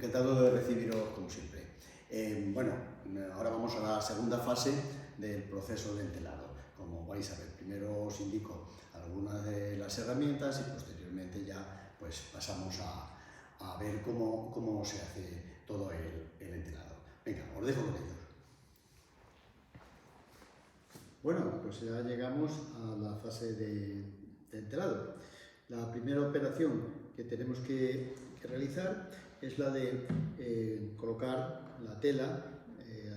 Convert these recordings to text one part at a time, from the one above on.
Encantado de recibiros como siempre. Bueno, ahora vamos a la segunda fase del proceso de entelado. Como vais a ver, primero os indico algunas de las herramientas y posteriormente ya pues pasamos a ver cómo se hace todo el entelado. Venga, os dejo con ellos. Bueno, pues ya llegamos a la fase de entelado. La primera operación que tenemos que realizar es la de colocar la tela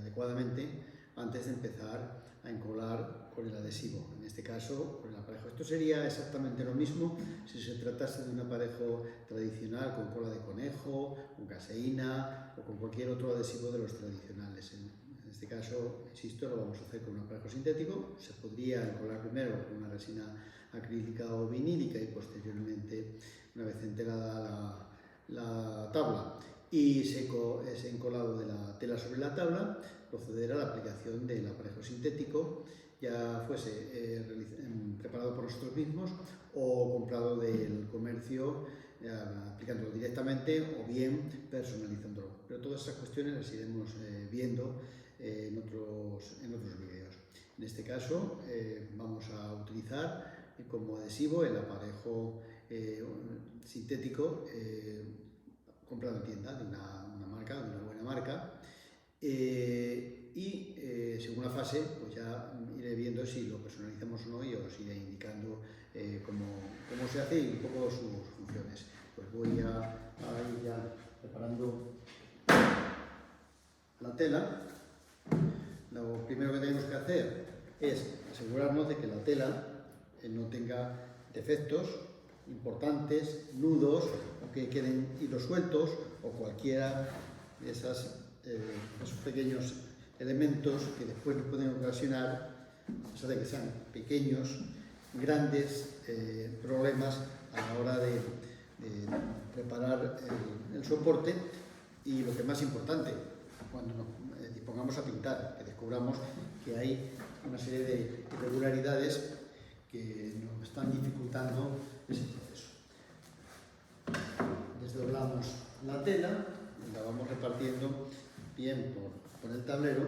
adecuadamente antes de empezar a encolar con el adhesivo, en este caso con el aparejo. Esto sería exactamente lo mismo si se tratase de un aparejo tradicional con cola de conejo, con caseína o con cualquier otro adhesivo de los tradicionales. En este caso, insisto, lo vamos a hacer con un aparejo sintético. Se podría encolar primero con una resina acrílica o vinílica y posteriormente, una vez entelada la tabla y seco ese encolado de la tela sobre la tabla, proceder a la aplicación del aparejo sintético, ya fuese preparado por nosotros mismos o comprado del comercio, aplicándolo directamente o bien personalizándolo. Pero todas esas cuestiones las iremos viendo en otros vídeos. En este caso vamos a utilizar como adhesivo el aparejo sintético comprado en tienda de una marca, de una buena marca, y según la fase pues ya iré viendo si lo personalizamos o no y os iré indicando cómo se hace y un poco sus funciones. Pues voy a ir ya preparando la tela. Lo primero que tenemos que hacer es asegurarnos de que la tela no tenga defectos importantes, nudos, o que queden hilos sueltos, o cualquiera de esos pequeños elementos que después nos pueden ocasionar, a pesar de que sean pequeños, grandes problemas a la hora de preparar el soporte. Y lo que es más importante, cuando nos dispongamos a pintar, que descubramos que hay una serie de irregularidades que nos están dificultando ese proceso. Desdoblamos la tela, la vamos repartiendo bien por el tablero.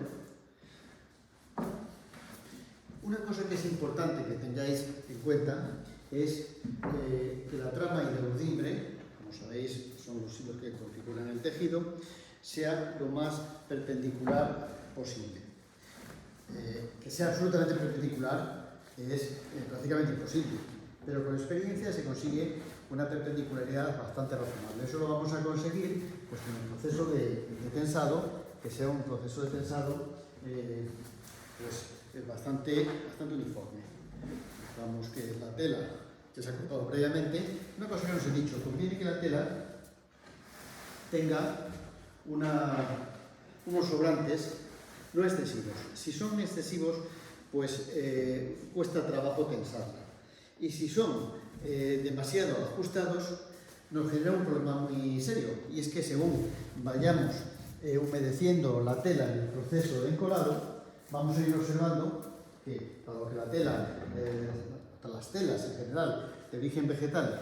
Una cosa que es importante que tengáis en cuenta es que la trama y el urdimbre, como sabéis son los hilos que configuran el tejido, sea lo más perpendicular posible. Que sea absolutamente perpendicular es prácticamente imposible, pero con experiencia se consigue una perpendicularidad bastante razonable. Eso lo vamos a conseguir pues, con el proceso de tensado, que sea un proceso de tensado pues, bastante uniforme. Vamos que la tela que se ha cortado previamente, una cosa que nos he dicho, conviene que la tela tenga unos sobrantes no excesivos. Si son excesivos, pues cuesta trabajo tensarla. Y si son demasiado ajustados, nos genera un problema muy serio. Y es que según vayamos humedeciendo la tela en el proceso de encolado, vamos a ir observando que, dado que la tela, las telas en general de origen vegetal,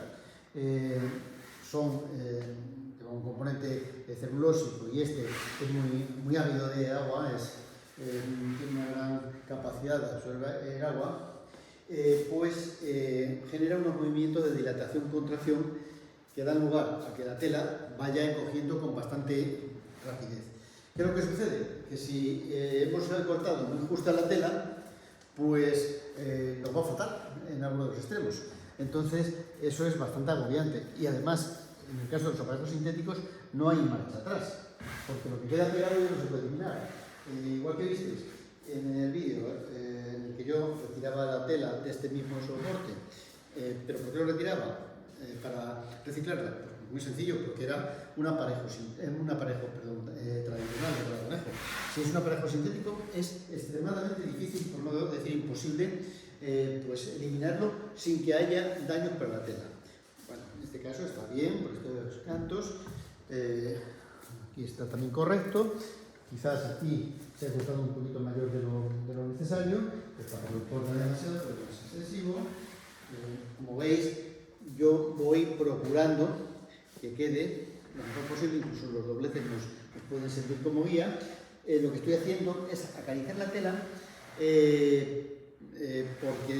son un componente celulósico y este es muy ávido de agua, tiene una gran capacidad de absorber agua, pues genera unos movimientos de dilatación-contracción que dan lugar a que la tela vaya encogiendo con bastante rapidez. ¿Qué es lo que sucede? Que si hemos cortado muy justa la tela, pues nos va a faltar en alguno de los extremos. Entonces, eso es bastante agobiante. Y además, en el caso de los aparejos sintéticos, no hay marcha atrás, porque lo que queda pegado ya no se puede eliminar. Igual que visteis en el vídeo en el que yo retiraba la tela de este mismo soporte, pero ¿por qué lo retiraba? Para reciclarla. Pues muy sencillo, porque era un aparejo tradicional de conejo. Si es un aparejo sintético, es extremadamente difícil, por no decir imposible, pues eliminarlo sin que haya daños para la tela. Bueno, en este caso está bien, por estos cantos, aquí está también correcto. Quizás aquí se ha cortado un poquito mayor de lo necesario, está por el corte demasiado, pero no es excesivo. Como veis, yo voy procurando que quede lo mejor posible, incluso los dobleces nos pueden servir como guía. Lo que estoy haciendo es acariciar la tela porque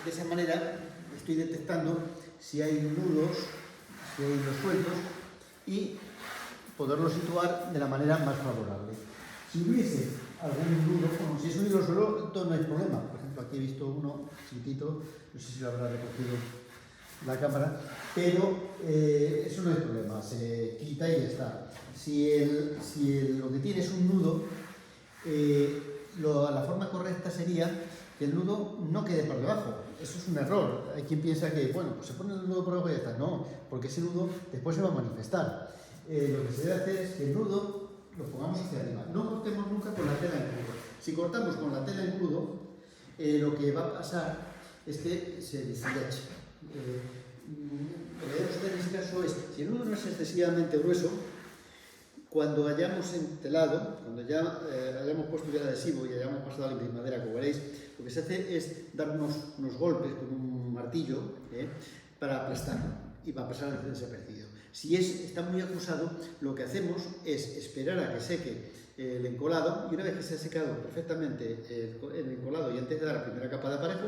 de esa manera estoy detectando si hay nudos, si hay hilos sueltos y poderlo situar de la manera más favorable. Si hubiese algún nudo, bueno, si es un hilo suelto no hay problema. Por ejemplo, aquí he visto uno chiquitito, no sé si lo habrá recogido la cámara, pero eso no es problema, se quita y ya está. Si lo que tiene es un nudo, la forma correcta sería que el nudo no quede por debajo. Eso es un error. Hay quien piensa que, bueno, pues se pone el nudo por debajo y ya está. No, porque ese nudo después se va a manifestar. Lo que se debe hacer es que el nudo lo pongamos hacia arriba. No cortemos nunca con la tela en crudo. Si cortamos con la tela en crudo, lo que va a pasar es que se deshilache. Lo que debemos hacer en este caso es, si el nudo no es excesivamente grueso, cuando hayamos entelado, cuando ya hayamos puesto ya el adhesivo y hayamos pasado a la imprimadera, como veréis, lo que se hace es dar unos golpes con un martillo para aplastarlo y va a pasar desapercibido. Si está muy acusado, lo que hacemos es esperar a que seque el encolado y una vez que se ha secado perfectamente el encolado y antes de dar la primera capa de aparejo,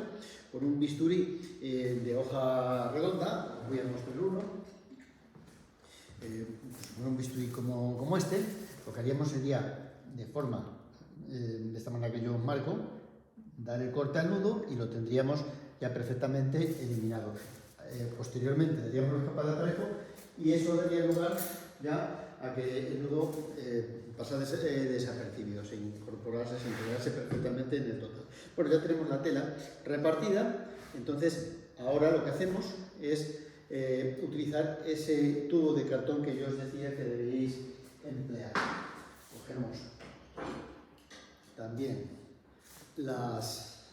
con un bisturí de hoja redonda, os voy a mostrar uno, con un bisturí como este, lo que haríamos sería de esta manera que yo marco, dar el corte al nudo y lo tendríamos ya perfectamente eliminado. Posteriormente daríamos una capa de aparejo y eso daría lugar ya a que el nudo pasase desapercibido, sin incorporarse, sin integrarse perfectamente en el total. Bueno, ya tenemos la tela repartida, entonces ahora lo que hacemos es utilizar ese tubo de cartón que yo os decía que deberíais emplear. Cogemos también las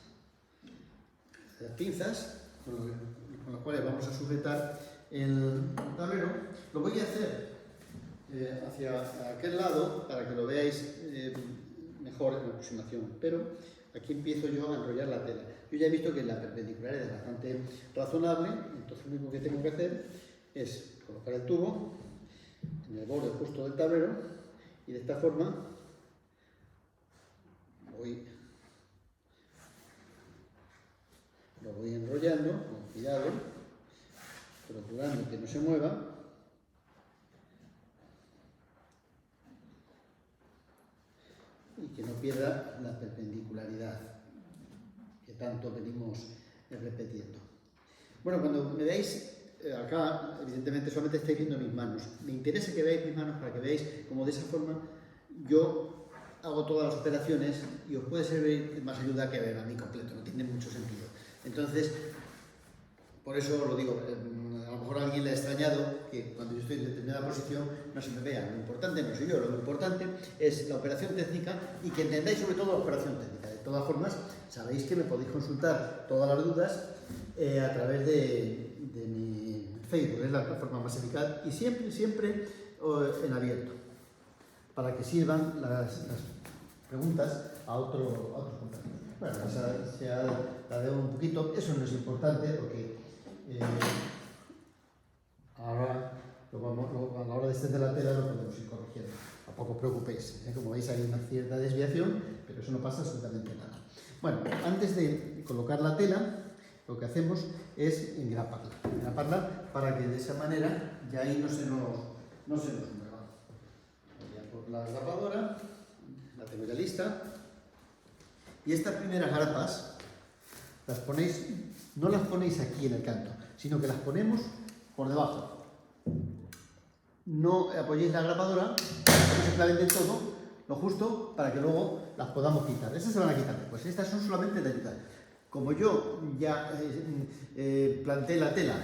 pinzas con las cuales vamos a sujetar el tablero. Lo voy a hacer hacia aquel lado para que lo veáis mejor en la aproximación, pero aquí empiezo yo a enrollar la tela. Yo ya he visto que la perpendicularidad es bastante razonable, entonces lo único que tengo que hacer es colocar el tubo en el borde justo del tablero y de esta forma lo voy enrollando con cuidado, procurando que no se mueva. Y que no pierda la perpendicularidad que tanto venimos repitiendo. Bueno, cuando me veáis acá, evidentemente solamente estáis viendo mis manos. Me interesa que veáis mis manos para que veáis cómo de esa forma yo hago todas las operaciones y os puede servir más ayuda que a mí completo, no tiene mucho sentido. Entonces, por eso lo digo, a lo mejor a alguien le ha extrañado que cuando yo estoy en determinada posición no se me vea. Lo importante no soy yo, lo importante es la operación técnica y que entendáis sobre todo la operación técnica. De todas formas, sabéis que me podéis consultar todas las dudas a través de mi Facebook, es la plataforma más eficaz y siempre en abierto, para que sirvan las preguntas a otros compañeros. Bueno, se ha dado un poquito, eso no es importante porque ahora a la hora de extender la tela lo podemos ir corrigiendo. Tampoco os preocupéis, como veis hay una cierta desviación, pero eso no pasa absolutamente nada. Bueno, antes de colocar la tela, lo que hacemos es engraparla para que de esa manera ya ahí no se nos mueva. Voy a por la engrapadora, la tengo ya lista. Y estas primeras grapas las ponéis, no las ponéis aquí en el canto, sino que las ponemos por debajo. No apoyéis la grapadora, no se claven del todo, lo justo para que luego las podamos quitar. Esas se van a quitar, pues estas son solamente de ayuda. Como yo ya planté la tela,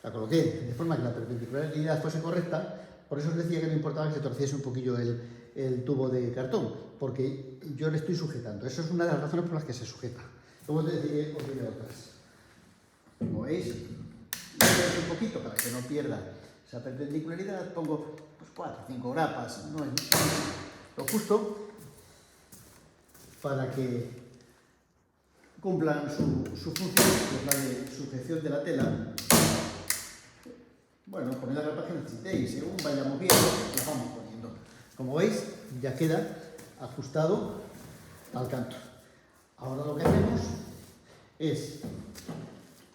la coloqué de forma que la perpendicularidad fuese correcta, por eso os decía que no importaba que se torciese un poquillo el tubo de cartón, porque yo le estoy sujetando. Eso es una de las razones por las que se sujeta. Luego os diré otras. Como veis, un poquito para que no pierda esa perpendicularidad, pongo pues 4 o 5 grapas, no es lo justo para que cumplan su función, que es la de sujeción de la tela. bueno, poned la ropa que necesitéis, según vayamos viendo, la vamos poniendo. Como veis, ya queda ajustado al canto. Ahora lo que hacemos es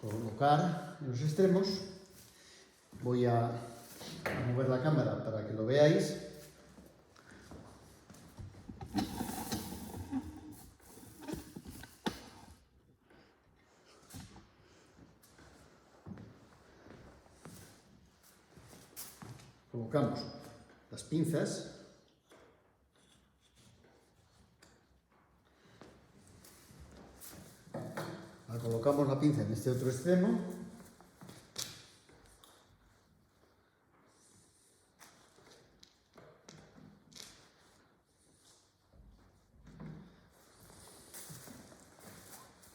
colocar en los extremos. Voy a mover la cámara para que lo veáis. Colocamos las pinzas. Ahora colocamos la pinza en este otro extremo.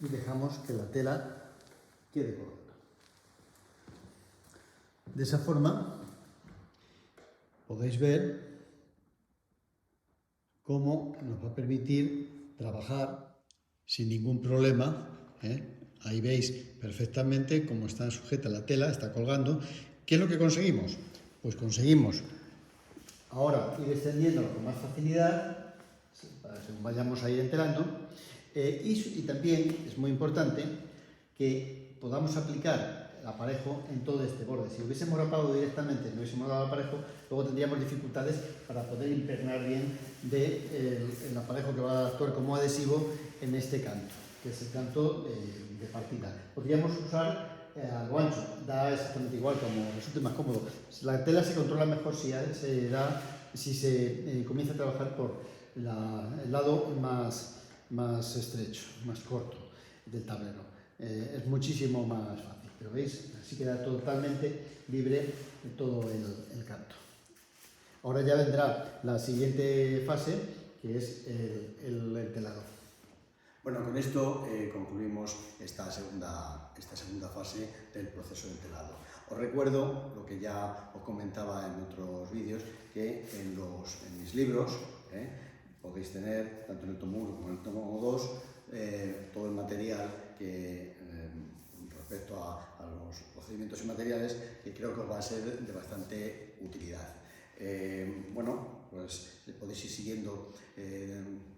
Y dejamos que la tela quede colgada. De esa forma podéis ver cómo nos va a permitir trabajar sin ningún problema, ¿eh? Ahí veis perfectamente cómo está sujeta la tela, está colgando. ¿Qué es lo que conseguimos? Pues conseguimos ahora ir extendiéndolo con más facilidad, según vayamos a ir enterando, y también es muy importante que podamos aplicar el aparejo en todo este borde. Si hubiésemos rapado directamente, no hubiésemos dado aparejo, luego tendríamos dificultades para poder impregnar bien el aparejo que va a actuar como adhesivo en este canto, que es el canto de partida. Podríamos usar a lo ancho, da exactamente igual, como resulte más cómodo. La tela se controla mejor si se comienza a trabajar por el lado más estrecho, más corto del tablero. Es muchísimo más fácil, pero veis, así queda totalmente libre de todo el canto. Ahora ya vendrá la siguiente fase, que es el entelado. Bueno, con esto concluimos esta segunda fase del proceso de entelado. Os recuerdo lo que ya os comentaba en otros vídeos, que en mis libros podéis tener, tanto en el tomo 1 como en el tomo 2, todo el material que respecto a los procedimientos y materiales, que creo que os va a ser de bastante utilidad. Bueno, pues podéis ir siguiendo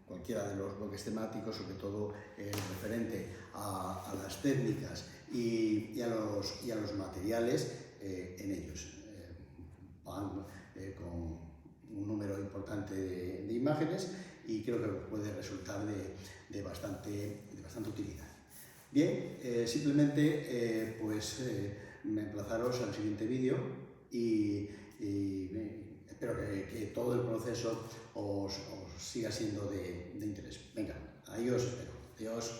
cualquiera de los bloques temáticos, sobre todo referente a las técnicas y a los materiales en ellos. Van con un número importante de imágenes y creo que puede resultar de bastante utilidad. Bien, simplemente me emplazaros al siguiente vídeo y espero que todo el proceso os siga siendo de interés. Venga, ahí os espero. Adiós.